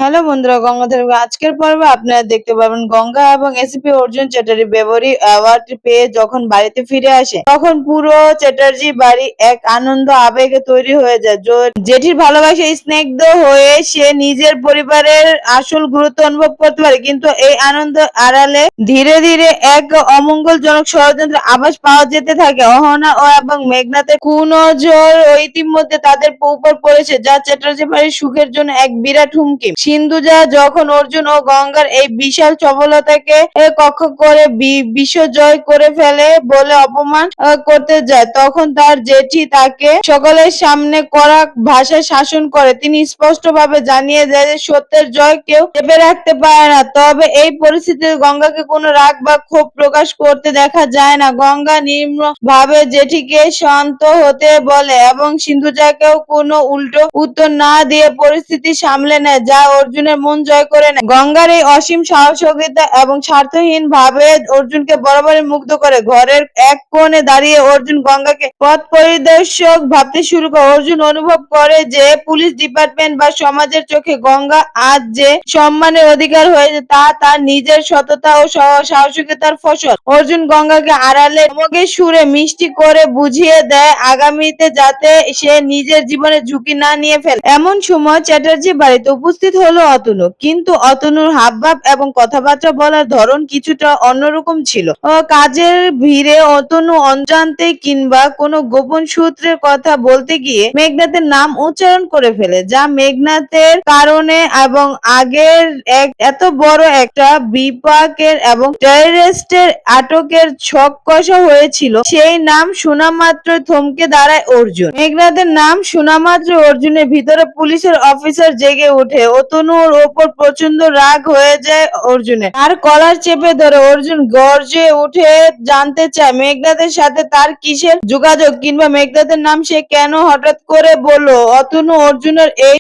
Hello বন্ধুরা, গঙ্গাধর আজকের পর্বে আপনারা দেখতে পাবেন গঙ্গা এবং এসিপি অর্জুন চ্যাটার্জি বেবরি অ্যাওয়ার্ড পেয়ে যখন বাড়িতে ফিরে আসে তখন পুরো চ্যাটার্জি বাড়ি এক আনন্দ আবেগে তৈরি হয়ে যায়। জেঠির ভালোবাসা স্নিগ্ধ হয়ে সে নিজের পরিবারের আসল গুরুত্ব অনুভব করতে পারে, কিন্তু এই আনন্দ আড়ালে ধীরে ধীরে এক অমঙ্গলজনক ষড়যন্ত্রের আভাস পাওয়া যেতে থাকে। অহনা ও এবং মেঘনাথের কুনজর ইতিমধ্যে তাদের উপর পড়েছে, যা চ্যাটার্জি বাড়ির সুখের জন্য এক বিরাট হুমকি। সিন্ধুজা যখন অর্জুন ও গঙ্গার এই বিশাল সফলতাকে কক্ষ করে বিশ্ব জয় করে ফেলে বলে অপমান করতে যায়, তখন তার জেঠি তাকে সকলের সামনে কড়া ভাষায় শাসন করে। তিনি স্পষ্টভাবে জানিয়ে দেয় যে সত্যের জয় কেউ চেপে রাখতে পারে না। তবে এই পরিস্থিতিতে গঙ্গাকে কোনো রাগ বা ক্ষোভ প্রকাশ করতে দেখা যায় না। গঙ্গা নিম্ন ভাবে জেঠিকে শান্ত হতে বলে এবং সিন্ধুজাকেও কোনো উল্টো উত্তর না দিয়ে পরিস্থিতি সামলে নেয়, যা অর্জুনের মন জয় করে নেয়। গঙ্গার এই অসীম সাহসিকতা এবং স্বার্থহীন ভাবে অর্জুনকে বরাবরই মুগ্ধ করে। ঘরের এক কোণে দাঁড়িয়ে অর্জুন গঙ্গাকে পথ পরিদর্শক ভাবতে শুরু করে। অর্জুন অনুভব করে যে পুলিশ ডিপার্টমেন্ট বা সমাজের চোখে গঙ্গা আজ যে সম্মানের অধিকার হয়েছে তা তার নিজের সততা ও সাহসিকতার ফসল। অর্জুন গঙ্গাকে আড়ালে চমকের সুরে মিষ্টি করে বুঝিয়ে দেয় আগামীতে যাতে সে নিজের জীবনে ঝুঁকি না নিয়ে ফেলে। এমন সময় চ্যাটার্জি বাড়িতে উপস্থিত হলো অতনু, কিন্তু অতনুর হাবভাব এবং কথাবার্তা বলার ধরন কিছুটা অন্যরকম ছিল। কাজের ভিড়ে অতনু অজান্তে কিংবা কোনো গোপন সূত্রের কথা বলতে গিয়ে মেঘনাথের নাম উচ্চারণ করে ফেলে, যা মেঘনাথের কারণে এবং আগের এত বড় একটা বিপাকের এবং টেররিস্টের আটকের ছক কষা হয়েছিল। সেই নাম শোনা মাত্র থমকে দাঁড়ায় অর্জুন। মেঘনাথের নাম শোনা মাত্র অর্জুনের ভিতরে পুলিশের অফিসার জেগে ওঠে। অতনুর ওপর প্রচন্ড রাগ হয়ে যায় অর্জুনের। আর কলার চেপে ধরে অর্জুন গর্জে উঠে জানতে চায় মেঘনাথের সাথে তার কিসের যোগাযোগ, কিংবা মেঘনাথের নাম সে কেন হঠাৎ করে বললো। অতনু অর্জুনের এই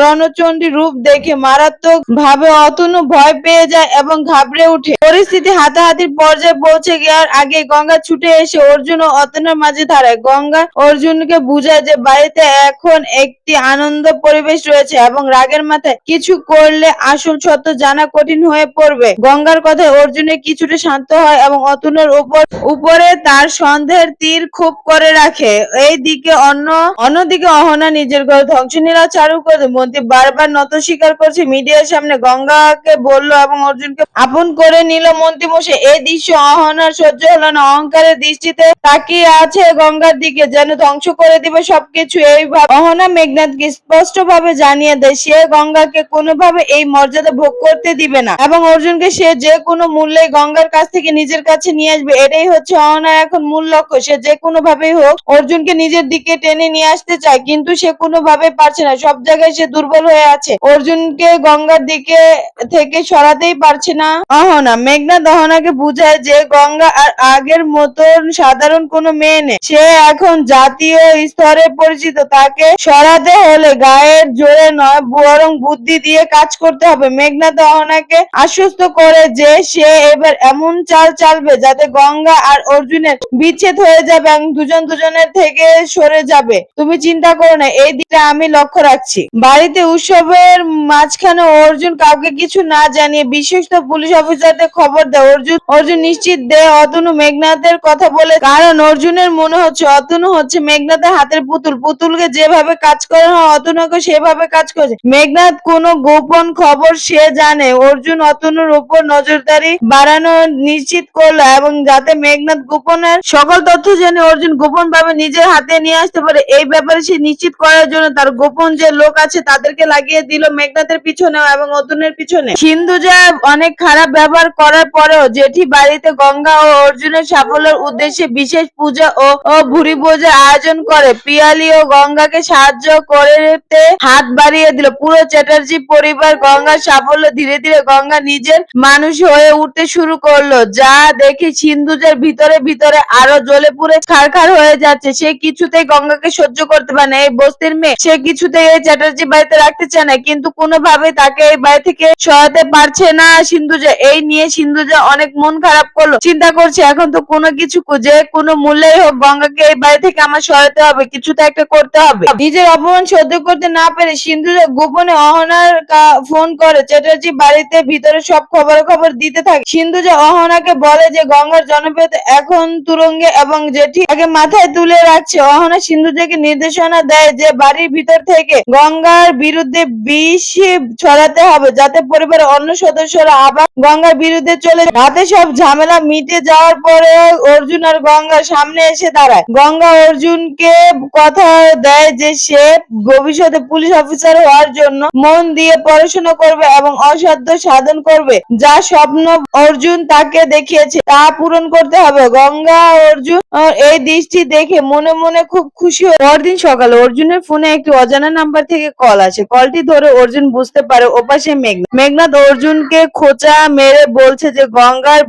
রণচণ্ডী রূপ দেখে মারাত্মক ভাবে অতনু ভয় পেয়ে যায় এবং ঘাবড়ে উঠে। পরিস্থিতি হাতাহাতির পর্যায়ে পৌঁছে যাওয়ার আগে গঙ্গা ছুটে এসে অর্জুন ও অতনুর মাঝে দাঁড়ায়। গঙ্গা অর্জুনকে বুঝায় যে বাড়িতে এখন একটি আনন্দ পরিবেশ রয়েছে এবং রাগের মাথায় কিছু করলে আসল সত্য জানা কঠিন হয়ে পড়বে। গঙ্গার কথায় অর্জুনের কিছুটা শান্ত হয় এবং অতনুর উপরে তার সন্দেহের তীর খুব করে রাখে। অন্যদিকে অহনা নিজের ঘর ধ্বংসলীলা চালু করে মন্ত্রী বারবার নত স্বীকার করছে মিডিয়ার সামনে। গঙ্গাকে বলল এবং অর্জুনকে আপন করে নিল মন্ত্রীমশাই। এই দৃশ্য অহনার সহ্য হলো না। অহংকারের দৃষ্টিতে তাকিয়ে আছে গঙ্গার দিকে, যেন ধ্বংস করে দিবে সবকিছু। এইভাবে অহনা মেঘনাথকে স্পষ্ট ভাবে জানিয়ে দেয় সে গঙ্গাকে কোনোভাবে এই মর্যাদা ভোগ করতে দিবে না এবং অর্জুনকে সে যে কোনো মূল্যে গঙ্গার কাছ থেকে নিজের কাছে নিয়ে আসবে। এটাই হচ্ছে অহনার এখন মূল লক্ষ্য। সে যে কোনো ভাবেই হোক অর্জুনকে নিজের দিকে টেনে নিয়ে আসতে চায়, কিন্তু সে কোনোভাবেই পারছে না। সব জায়গায় সে দুর্বল হয়ে আছে। অর্জুনকে গঙ্গার দিকে থেকে সরাতেই পারছে না অহনা। মেঘনাথ অহনাকে বুঝায় যে গঙ্গা আর আগের মতন সাধারণ কোনো মেয়ে নেই। সে এখন জাতীয় স্তরে পরিচিত। তাকে সরাতে হলে গায়ের জোরে নয় বরং বুদ্ধি দিয়ে কাজ করতে হবে। মেঘনাথ অহনাকে আশ্বস্ত করে যে সে এবার এমন চাল চালবে যাতে গঙ্গা আর অর্জুনের বিচ্ছেদ হয়ে যাবে এবং দুজন দুজনের থেকে সরে যাবে। তুমি চিন্তা করো না, এই দিকটা আমি লক্ষ্য রাখছি। বাড়িতে উৎসবের মাঝখানে অর্জুন কাউকে কিছু না জানিয়ে বিশ্বস্ত পুলিশ অফিসারদের খবর দেয়। অর্জুন নিশ্চিত দেয় অতনু মেঘনাথের কথা বলে, কারণ অর্জুনের মনে হচ্ছে অতনু হচ্ছে মেঘনাথের হাতের পুতুল। পুতুলকে যেভাবে কাজ করা হয় অতনুকে সেভাবে কাজ করছে। মেঘনাথ কোনো গোপন খবর সে জানে। অর্জুন অতনুর উপর নজরদারি বাড়ানো নিশ্চিত করলো এবং যাতে মেঘনাথ গোপনের সকল তথ্য জেনে অর্জুন গোপন ভাবে নিজের হাতে নিয়ে আসতে পারে, এই ব্যাপারে সে নিশ্চিত করার জন্য তার গোপন যে লোক আছে তাদেরকে লাগিয়ে দিল মেঘনাথের পিছনে এবং অতনুর পিছনে। সিন্ধুজা অনেক খারাপ ব্যবহার করার পরেও জেঠি বাড়িতে গঙ্গা ও অর্জুনের সাফল্যের উদ্দেশ্যে বিশেষ পূজা ও ভুরি ভোজের আয়োজন করে। পিয়ালি ও গঙ্গাকে সাহায্য করতে হাত বাড়িয়ে দিল পুরো চ্যাটার্জি পরিবার। গঙ্গার সাফল্য ধীরে ধীরে গঙ্গা নিজের মানুষ হয়ে উঠতে শুরু করলো, যা দেখে সিন্ধুজার ভিতরে ভিতরে আরো জ্বলে পুড়ে ছারখার হয়ে যাচ্ছে। সে কিছুতেই গঙ্গাকে সহ্য করতে পারে না। এই বস্তির মেয়ে, সে কিছুতেই এই চ্যাটার্জি বাড়িতে রাখতে চায় না, কিন্তু কোনোভাবেই তাকে এই বাড়ি থেকে সরাতে পারছে না সিন্ধুজা। এই নিয়ে সিন্ধুজা অনেক মন খারাপ করলো। চিন্তা করছে এখন তো কোনো কিছু যে কোনো মূল্যেই হোক গঙ্গাকে এই বাড়ি থেকে আমার সরাতে হবে, কিছু তো একটা করতে হবে। নিজের অপমান সহ্য করতে না পেরে সিন্ধুজা গোপনে অহনা অহনার ফোন করে চ্যাটার্জি বাড়িতে ভিতরে সব খবর দিতে থাকে। সিন্ধুজা অহনাকে বলে যে গঙ্গার জনপ্রিয়তা এখন তুরঙ্গে এবং জেঠি তাকে মাথায় তুলে রাখছে। অহনা সিন্ধুজাকে নির্দেশনা দেয় যে বাড়ির ভিতর থেকে গঙ্গার বিরুদ্ধে বিষ ছড়াতে হবে যাতে পরিবারের অন্য সদস্যরা আবার গঙ্গার বিরুদ্ধে চলে যায়। রাতে সব ঝামেলা মিটে যাওয়ার পরে অর্জুন আর গঙ্গার সামনে এসে দাঁড়ায়। গঙ্গা অর্জুনকে কথা দেয় যে সে ভবিষ্যতে পুলিশ অফিসার হওয়ার জন্য মন দিয়ে পড়াশোনা করবে এবং অসাধ্য সাধন করবে। যা স্বপ্ন অর্জুন তাকে দেখিয়েছে তা পূরণ করতে হবে। গঙ্গা অর্জুন এই দৃষ্টি দেখে মনে মনে খুব খুশি হয়। পরদিন সকালে অর্জুনের ফোনে একটি অজানা নাম্বার থেকে কল আসে। কলটি ধরে অর্জুন বুঝতে পারে ওপাশে মেঘনাথ অর্জুনকে খোঁচা মেরে বলছে যে গঙ্গার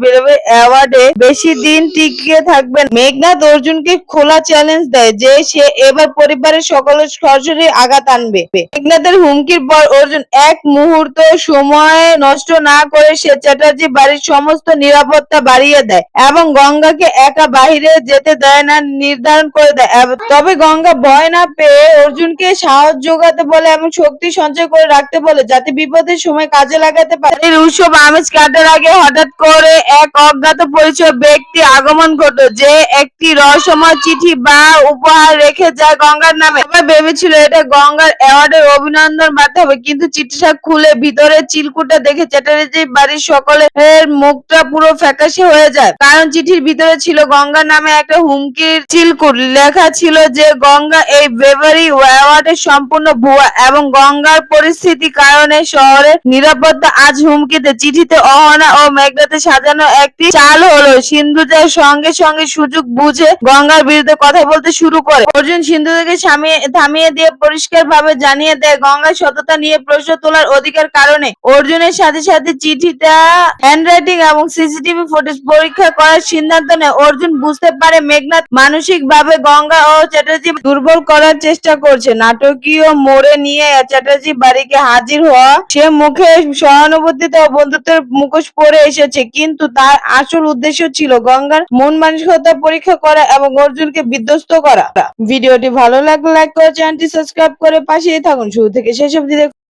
অ্যাওয়ার্ডে বেশি দিন টিকে থাকবে। মেঘনাথ অর্জুনকে খোলা চ্যালেঞ্জ দেয় যে সে এবার পরিবারের সকলের সরাসরি আঘাত আনবে। মেঘনাথের হুমকির পর অর্জুন এক মুহূর্ত সময় নষ্ট না করে সে চ্যাটার্জি বাড়ির সমস্ত নিরাপত্তা বাড়িয়ে দেয় এবং গঙ্গাকে একা বাহিরে যেতে দেয় না নির্ধারণ করে দেয়। তবে গঙ্গা ভয় না পেয়ে অর্জুনকে সাহস যোগাতে বলে এবং শক্তি সঞ্চয় করে রাখতে বলে যাতে বিপদের সময় কাজে লাগাতে পারে। এই উৎসব আমেজ কাটার আগে হঠাৎ করে এক অজ্ঞাত পরিচয় ব্যক্তি আগমন ঘটল যে একটি রহস্যময় চিঠি বা উপহার রেখে যায় গঙ্গার নামে। সবাই ভেবেছিল এটা গঙ্গার অ্যাওয়ার্ডের অভিনন্দন বার্তা হবে, কিন্তু চিঠিটা খুলে ভিতরে চিলকুটা দেখে চ্যাটার্জি বাড়ির সকলের মুখটা পুরো ফ্যাকাশে হয়ে যায়। কারণ চিঠির ভিতরে ছিল গঙ্গা নামে একটা হুমকির চিলকুট। লেখা ছিল যে গঙ্গা এই বেভারি অ্যাওয়ার্ডের সম্পূর্ণ ভুয়া এবং গঙ্গার পরিস্থিতি কারণে শহরের নিরাপত্তা আজ হুমকিতে। চিঠিতে অহনা ও মেঘনাথে সাজানো একটি চাল হলো সিন্ধুজার সঙ্গে সঙ্গে সুযোগ বুঝে গঙ্গার বিরুদ্ধে কথা বলতে শুরু করে। অর্জুন সিন্ধুজাকে থামিয়ে দিয়ে পরিষ্কার ভাবে জানিয়ে দেয় গঙ্গার সততা নিয়ে প্রশ্ন তোলার অধিকার কারণে। অর্জুনের সাথে সাথে চিঠিটা হ্যান্ডরাইটিং এবং সিসিটিভি ফুটেজ পরীক্ষা করার সিদ্ধান্ত নেয়। অর্জুন বুঝতে পারে মেঘনাথ মানসিক ভাবে গঙ্গা ও চ্যাটার্জি দুর্বল করার চেষ্টা করছে। নাটকীয় মোড়ে নিয়ে চ্যাটার্জি বাড়িকে হাজির হওয়া সে মুখে সহানুভূতিতে ও বন্ধুত্বের মুখোশ পরে এসেছে, কিন্তু তার আসল উদ্দেশ্য ছিল গঙ্গার মন মানসিকতা পরীক্ষা করা এবং অর্জুনকে বিধ্বস্ত করা। ভিডিওটি ভালো লাগলে লাইক করে চ্যানেলটি সাবস্ক্রাইব করে পাশেই থাকুন। শুরু থেকে শেষ অবধি দেখুন।